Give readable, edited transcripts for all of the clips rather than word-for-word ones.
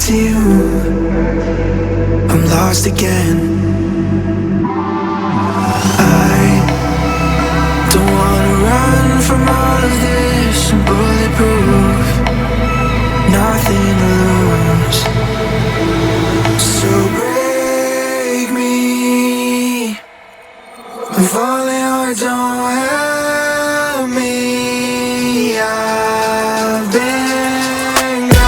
to you, I'm lost again. I don't wanna run from all of this. I'm bulletproof, nothing to lose. So break me, I'm falling hard, don't help me. I've been gone.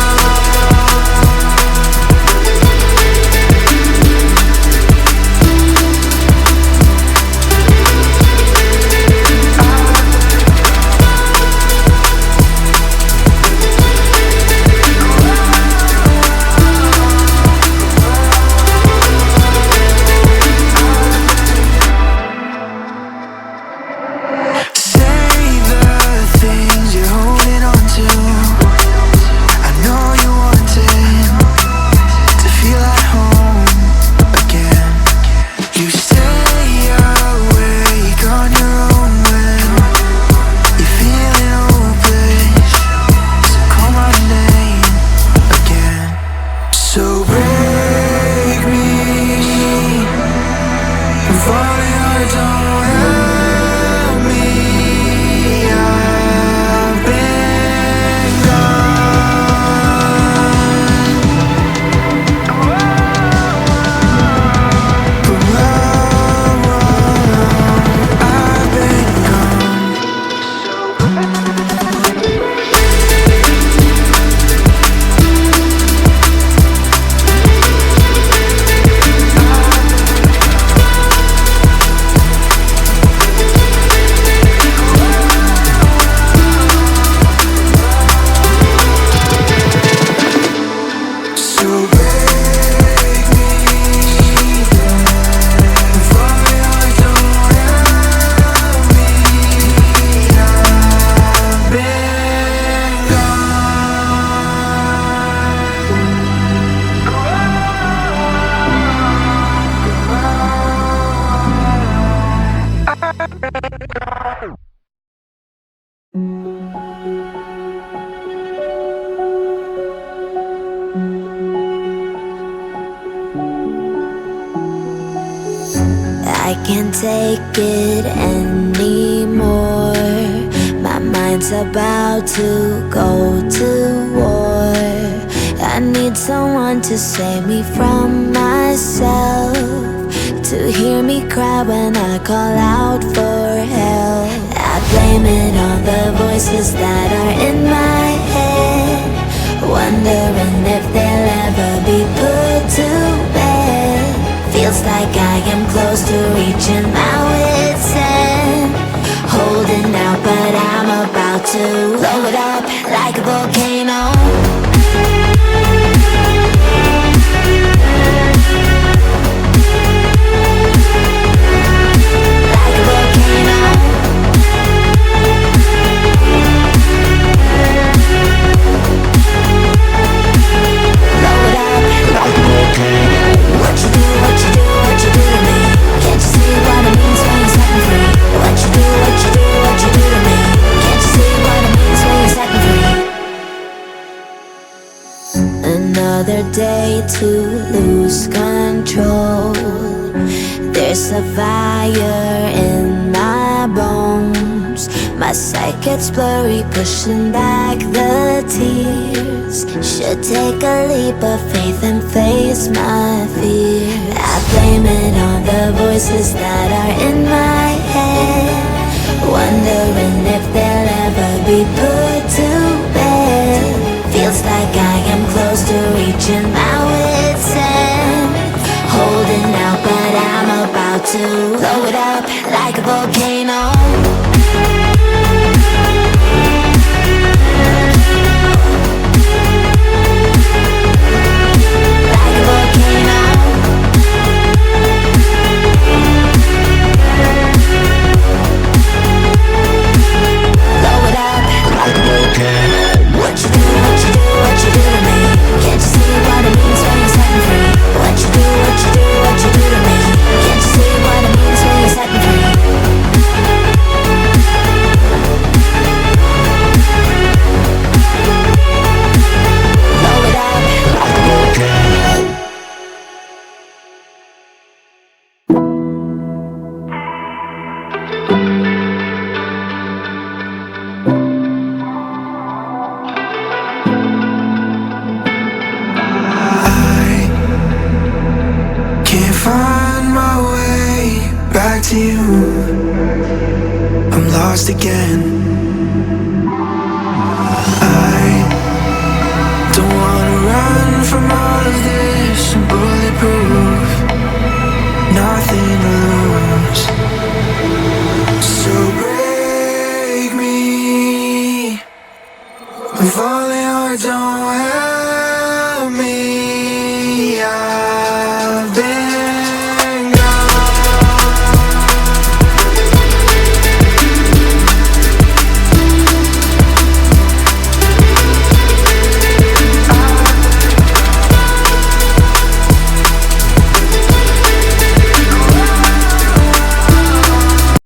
I can't take it anymore. My mind's about to go to war. I need someone to save me from myself, to hear me cry when I call out for help. I blame it on the voices that are in my head, wondering if they'll ever be put to bed. Feels like I am close to reaching my wit's end, holding out but I'm about to blow it up like a volcano. Another day to lose control. There's a fire in my bones. My sight gets blurry, pushing back the tears. Should take a leap of faith and face my fear. I blame it on the voices that are in my head, wondering if they'll ever be put to bed. Feels like I am close to reaching my wit's end, holding out but I'm about to blow it up like a volcano. What you do to me? Can't you see what it means when you set me free? lost again. I don't wanna run from all of this. I'm bulletproof, nothing to